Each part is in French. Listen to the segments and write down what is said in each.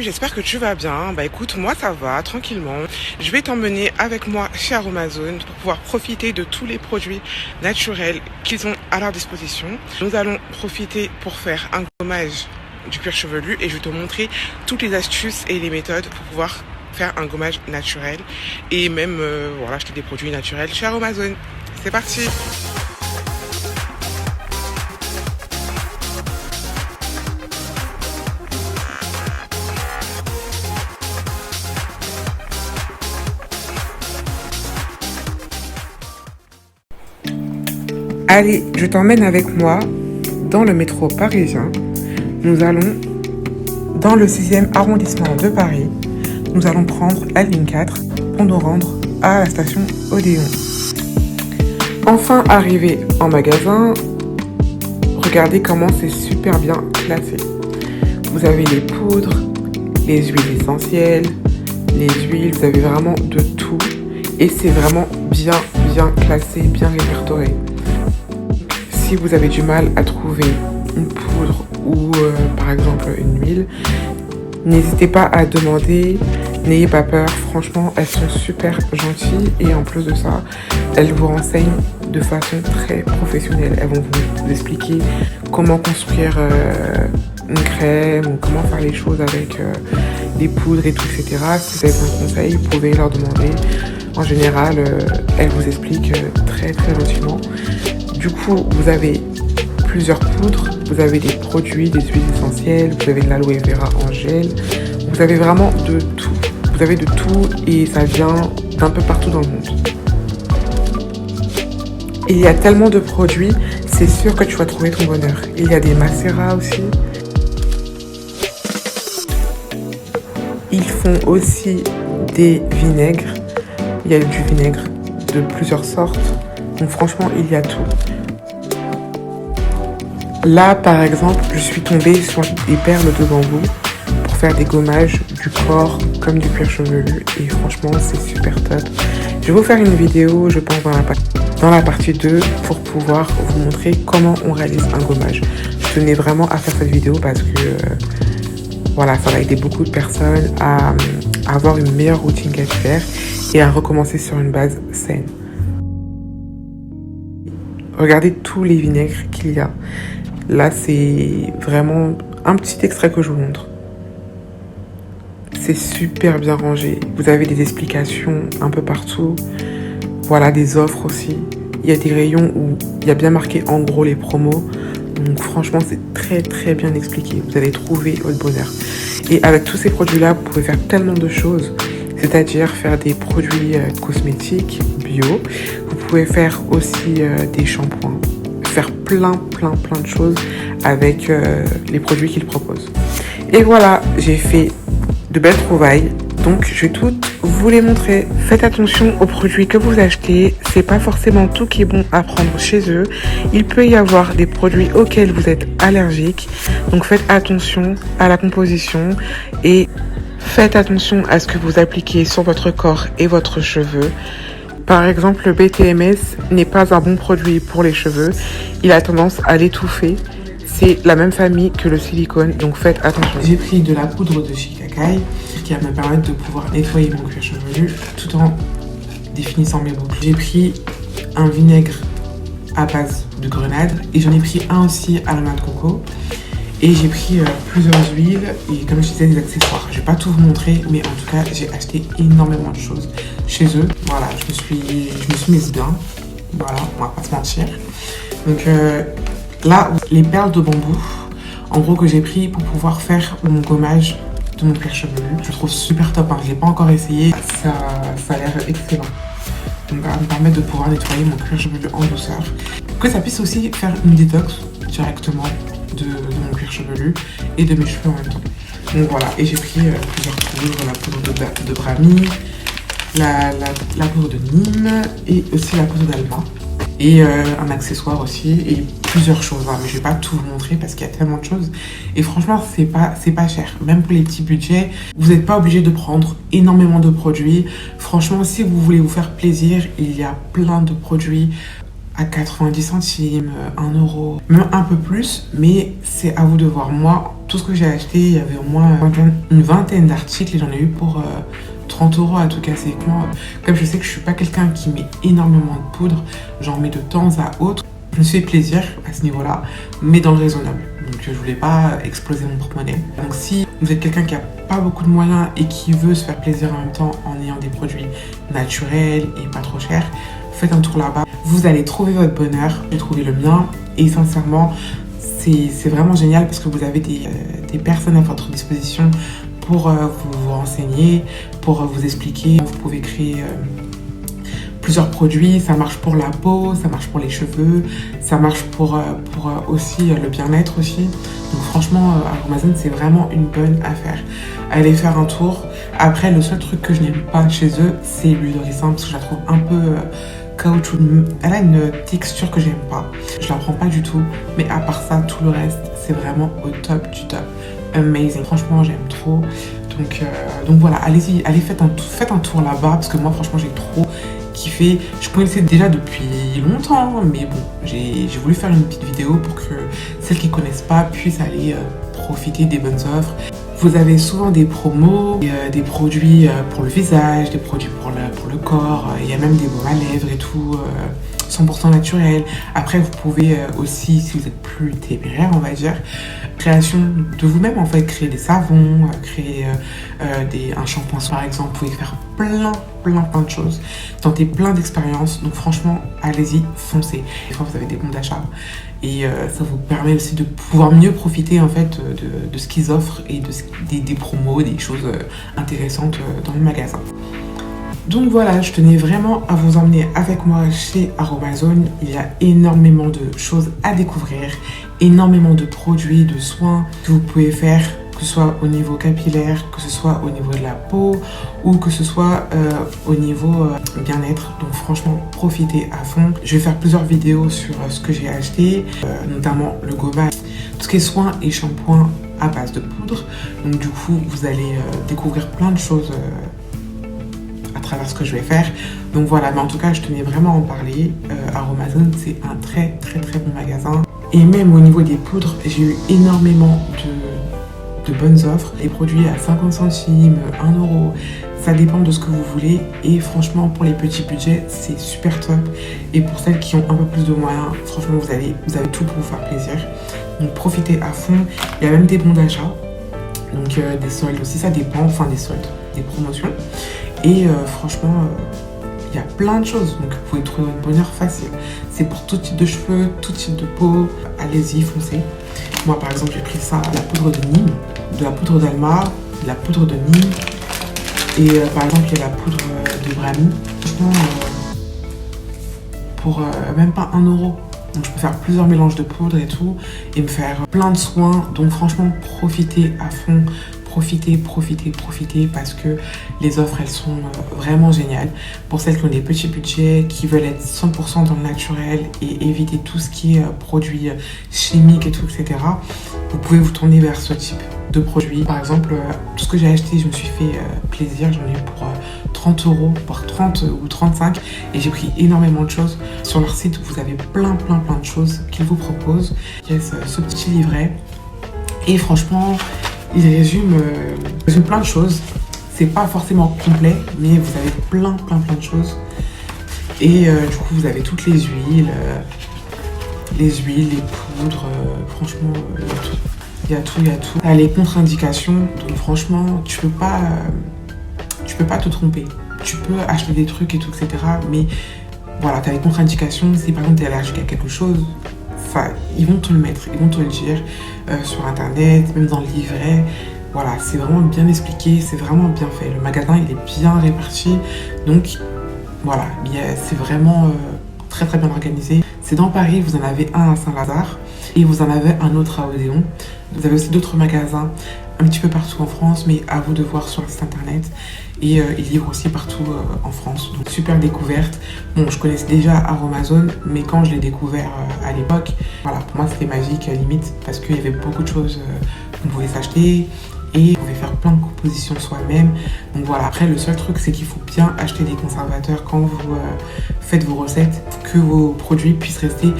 J'espère que tu vas bien. Bah écoute, moi ça va, tranquillement. Je vais t'emmener avec moi chez Aromazone pour pouvoir profiter de tous les produits naturels qu'ils ont à leur disposition. Nous allons profiter pour faire un gommage du cuir chevelu et je vais te montrer toutes les astuces et les méthodes pour pouvoir faire un gommage naturel et même acheter des produits naturels chez Aromazone. C'est parti! Allez, je t'emmène avec moi dans le métro parisien. Nous allons dans le 6e arrondissement de Paris. Nous allons prendre la ligne 4 pour nous rendre à la station Odéon. Enfin arrivé en magasin, regardez comment c'est super bien classé. Vous avez les poudres, les huiles essentielles, les huiles, vous avez vraiment de tout. Et c'est vraiment bien classé, bien répertorié. Si vous avez du mal à trouver une poudre ou par exemple une huile, n'hésitez pas à demander, n'ayez pas peur, franchement elles sont super gentilles et en plus de ça, elles vous renseignent de façon très professionnelle. Elles vont vous expliquer comment construire une crème ou comment faire les choses avec des poudres et tout, etc. Si vous avez besoin de conseils, vous pouvez leur demander. En général, elles vous expliquent très gentiment. Du coup, vous avez plusieurs poudres, vous avez des produits, des huiles essentielles, vous avez de l'aloe vera en gel, vous avez vraiment de tout. Vous avez de tout et ça vient d'un peu partout dans le monde. Et il y a tellement de produits, c'est sûr que tu vas trouver ton bonheur. Il y a des macérats aussi. Ils font aussi des vinaigres. Il y a du vinaigre de plusieurs sortes. Donc franchement, il y a tout. Là, par exemple, je suis tombée sur des perles de bambou pour faire des gommages du corps comme du cuir chevelu. Et franchement, c'est super top. Je vais vous faire une vidéo, je pense, dans la partie 2 pour pouvoir vous montrer comment on réalise un gommage. Je tenais vraiment à faire cette vidéo parce que ça va aider beaucoup de personnes à avoir une meilleure routine capillaire et à recommencer sur une base saine. Regardez tous les vinaigres qu'il y a. Là, c'est vraiment un petit extrait que je vous montre. C'est super bien rangé. Vous avez des explications un peu partout. Voilà, des offres aussi. Il y a des rayons où il y a bien marqué en gros les promos. Donc franchement, c'est très bien expliqué. Vous allez trouver votre bonheur. Et avec tous ces produits-là, vous pouvez faire tellement de choses. C'est-à-dire faire des produits cosmétiques bio. Vous pouvez faire aussi des shampoings. Faire plein de choses avec les produits qu'ils proposent. Et voilà, j'ai fait de belles trouvailles. Donc, je vais toutes vous les montrer. Faites attention aux produits que vous achetez. C'est pas forcément tout qui est bon à prendre chez eux. Il peut y avoir des produits auxquels vous êtes allergique. Donc, faites attention à la composition et faites attention à ce que vous appliquez sur votre corps et votre cheveux. Par exemple, le BTMS n'est pas un bon produit pour les cheveux. Il a tendance à l'étouffer. C'est la même famille que le silicone, donc faites attention. J'ai pris de la poudre de Shikakai qui va me permettre de pouvoir nettoyer mon cuir chevelu tout en définissant mes boucles. J'ai pris un vinaigre à base de grenade et j'en ai pris un aussi à la noix de coco. Et j'ai pris plusieurs huiles et comme je disais, des accessoires. Je vais pas tout vous montrer, mais en tout cas, j'ai acheté énormément de choses chez eux. Voilà, je me suis mise bien. Voilà, on va pas se mentir. Donc là, les perles de bambou, en gros, que j'ai pris pour pouvoir faire mon gommage de mon cuir chevelu. Je trouve super top, hein. Je l'ai pas encore essayé. Ça a l'air excellent. Donc ça va me permettre de pouvoir nettoyer mon cuir chevelu en douceur. Que ça puisse aussi faire une détox directement de mon cuir chevelu et de mes cheveux en même temps. Donc voilà, et j'ai pris plusieurs poudres, la poudre de brami, la poudre de Nîmes et aussi la poudre d'Alma. Et un accessoire aussi et plusieurs choses. Voilà. Mais je vais pas tout vous montrer parce qu'il y a tellement de choses. Et franchement, c'est pas cher. Même pour les petits budgets, vous n'êtes pas obligé de prendre énormément de produits. Franchement, si vous voulez vous faire plaisir, il y a plein de produits à 90 centimes, 1 euro, même un peu plus. Mais c'est à vous de voir. Moi, Tout ce que j'ai acheté, il y avait au moins une vingtaine d'articles et j'en ai eu pour 30 euros à tout casser. Avec moi, comme je sais que je suis pas quelqu'un qui met énormément de poudre, j'en mets de temps à autre. Je me suis fait plaisir à ce niveau-là, mais dans le raisonnable. Donc je voulais pas exploser mon porte-monnaie. Donc si vous êtes quelqu'un qui a pas beaucoup de moyens et qui veut se faire plaisir en même temps en ayant des produits naturels et pas trop chers, faites un tour là-bas. Vous allez trouver votre bonheur. J'ai trouvé le mien et sincèrement, c'est vraiment génial parce que vous avez des personnes à votre disposition pour vous renseigner, pour vous expliquer. Vous pouvez créer plusieurs produits, ça marche pour la peau, ça marche pour les cheveux, ça marche pour aussi le bien-être aussi. Donc franchement, Aromazone, c'est vraiment une bonne affaire. Allez faire un tour. Après, le seul truc que je n'aime pas chez eux, c'est l'huile de ricin parce que je la trouve un peu caoutchouc. Elle a une texture que j'aime pas. Je la prends pas du tout. Mais à part ça, tout le reste, c'est vraiment au top du top. Amazing. Franchement, j'aime trop. Donc voilà, allez-y, faites un tour là-bas parce que moi, franchement, j'ai trop kiffé. Je connaissais déjà depuis longtemps, mais bon, j'ai voulu faire une petite vidéo pour que celles qui connaissent pas puissent aller profiter des bonnes offres. Vous avez souvent des promos, des produits pour le visage, des produits pour le corps, il y a même des baumes à lèvres et tout, 100% naturel. Après, vous pouvez aussi, si vous êtes plus téméraire, on va dire, création de vous-même, en fait, créer des savons, créer un shampoing par exemple. Vous pouvez faire plein de choses, tenter plein d'expériences. Donc franchement, allez-y, foncez. Des fois, vous avez des bons d'achat et ça vous permet aussi de pouvoir mieux profiter en fait de ce qu'ils offrent et des promos, des choses intéressantes dans le magasin. Donc voilà, je tenais vraiment à vous emmener avec moi chez Aromazone. Il y a énormément de choses à découvrir, énormément de produits, de soins que vous pouvez faire, que ce soit au niveau capillaire, que ce soit au niveau de la peau ou que ce soit au niveau bien-être. Donc franchement, profitez à fond. Je vais faire plusieurs vidéos sur ce que j'ai acheté, notamment le gommage, tout ce qui est soins et shampoings à base de poudre. Donc du coup, vous allez découvrir plein de choses à travers ce que je vais faire. Donc voilà, mais en tout cas, je tenais vraiment à en parler. Aromazone, c'est un très bon magasin. Et même au niveau des poudres, j'ai eu énormément de bonnes offres. Les produits à 50 centimes, 1 euro, ça dépend de ce que vous voulez. Et franchement, pour les petits budgets, c'est super top. Et pour celles qui ont un peu plus de moyens, franchement, vous avez tout pour vous faire plaisir. Donc profitez à fond. Il y a même des bons d'achat. Donc des soldes aussi, ça dépend. Enfin des soldes, des promotions. Et franchement, il y a plein de choses. Donc vous pouvez trouver votre bonheur facile. C'est pour tout type de cheveux, tout type de peau. Allez-y, foncez. Moi par exemple, j'ai pris ça, la poudre de Nîmes, de la poudre d'Alma, de la poudre de Nîmes. Et par exemple, il y a la poudre de Brami. Franchement, pour même pas 1 euro. Donc je peux faire plusieurs mélanges de poudre et tout. Et me faire plein de soins. Donc franchement, profitez à fond. Profitez parce que les offres, elles sont vraiment géniales. Pour celles qui ont des petits budgets, qui veulent être 100% dans le naturel et éviter tout ce qui est produits chimiques et tout, etc. Vous pouvez vous tourner vers ce type de produits. Par exemple, tout ce que j'ai acheté, je me suis fait plaisir. J'en ai eu pour 30 euros, voire 30 ou 35. Et j'ai pris énormément de choses. Sur leur site, vous avez plein de choses qu'ils vous proposent. Il y a ce petit livret. Et franchement, il résume plein de choses. C'est pas forcément complet, mais vous avez plein de choses. Et du coup, vous avez toutes les huiles, les poudres. Franchement, il y a tout. Les contre-indications. Donc franchement, tu peux pas te tromper. Tu peux acheter des trucs et tout, etc. Mais voilà, tu as les contre-indications. Si par exemple tu es allergique à quelque chose, ils vont te le mettre, ils vont te le dire sur internet, même dans le livret. Voilà, c'est vraiment bien expliqué, c'est vraiment bien fait. Le magasin, il est bien réparti. Donc voilà, c'est vraiment très bien organisé. C'est dans Paris, vous en avez un à Saint-Lazare et vous en avez un autre à Odéon. Vous avez aussi d'autres magasins un petit peu partout en France, mais à vous de voir sur le site internet. Et ils livrent aussi partout en France. Donc super découverte. Bon, je connaissais déjà Aromazone, mais quand je l'ai découvert à l'époque, voilà, pour moi c'était magique limite, parce qu'il y avait beaucoup de choses qu'on pouvait s'acheter et on pouvait faire plein de compositions soi-même. Donc voilà, après le seul truc c'est qu'il faut bien acheter des conservateurs quand vous faites vos recettes, que vos produits puissent rester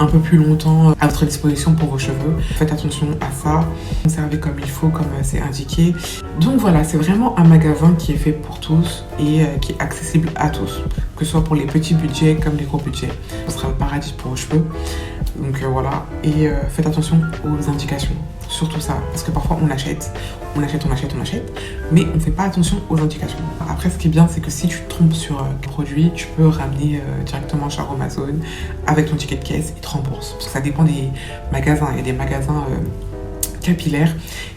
un peu plus longtemps à votre disposition pour vos cheveux. Faites attention à ça, conservez comme il faut, comme c'est indiqué. Donc voilà, c'est vraiment un magasin qui est fait pour tous et qui est accessible à tous, que ce soit pour les petits budgets comme les gros budgets. Ce sera le paradis pour vos cheveux. Donc voilà, et faites attention aux indications, surtout ça, parce que parfois on achète, mais on ne fait pas attention aux indications. Après, ce qui est bien, c'est que si tu te trompes sur un produit, tu peux ramener directement chez Amazon avec ton ticket de caisse, ils te remboursent. Parce que ça dépend des magasins, il y a des magasins capillaires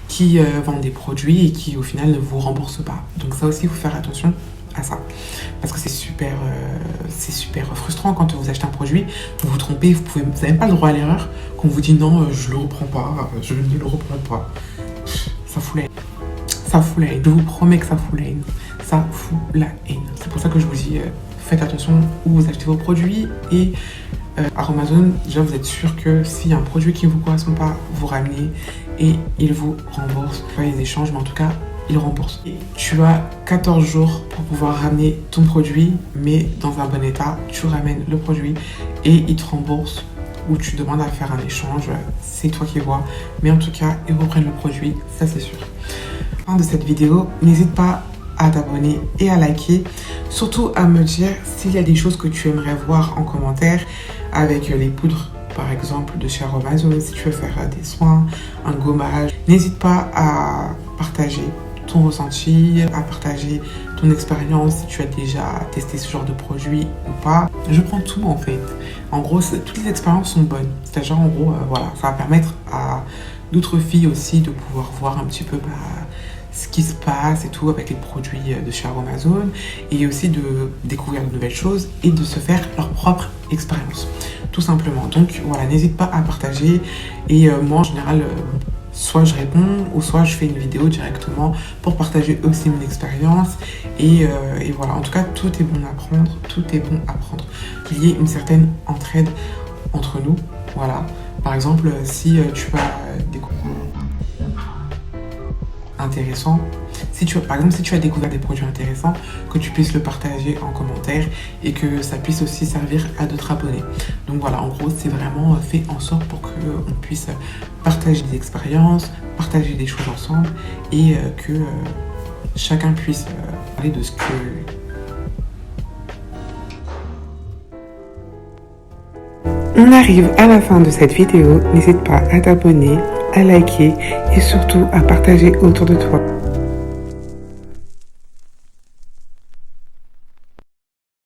qui vendent des produits et qui au final ne vous remboursent pas. Donc ça aussi, il faut faire attention à ça, parce que c'est super frustrant quand vous achetez un produit, vous vous trompez, vous n'avez même pas le droit à l'erreur, qu'on vous dit non, je le reprends pas, je ne le reprends pas. Ça fout la haine. Ça fout la haine. Je vous promets que ça fout la haine. Ça fout la haine. C'est pour ça que je vous dis, faites attention où vous achetez vos produits et à Amazon, déjà vous êtes sûr que s'il y a un produit qui ne vous correspond pas, vous ramenez et ils vous remboursent. Pas les échanges, mais en tout cas, ils remboursent. Et tu as 14 jours pour pouvoir ramener ton produit, mais dans un bon état. Tu ramènes le produit et ils te remboursent ou tu demandes à faire un échange. C'est toi qui vois. Mais en tout cas, ils reprennent le produit, ça c'est sûr. Fin de cette vidéo, n'hésite pas à t'abonner et à liker. Surtout à me dire s'il y a des choses que tu aimerais voir en commentaire avec les poudres, par exemple, de chez Amazon, si tu veux faire des soins, un gommage. N'hésite pas à partager ton ressenti, à partager ton expérience, si tu as déjà testé ce genre de produit ou pas. Je prends tout en fait. En gros, toutes les expériences sont bonnes. C'est-à-dire, en gros, voilà, ça va permettre à d'autres filles aussi de pouvoir voir un petit peu ce qui se passe et tout avec les produits de chez Amazon, et aussi de découvrir de nouvelles choses et de se faire leur propre expérience, tout simplement. Donc voilà, n'hésite pas à partager, et moi en général, soit je réponds ou soit je fais une vidéo directement pour partager aussi mon expérience, et voilà, en tout cas tout est bon à prendre, tout est bon à prendre, qu'il y ait une certaine entraide entre nous. Voilà, par exemple, si tu as découvert intéressant, par exemple si tu as découvert des produits intéressants, que tu puisses le partager en commentaire et que ça puisse aussi servir à d'autres abonnés. Donc voilà, en gros c'est vraiment fait en sorte pour qu'on puisse partager des expériences, partager des choses ensemble, et que chacun puisse parler de ce que... On arrive à la fin de cette vidéo, n'hésite pas à t'abonner, à liker et surtout à partager autour de toi.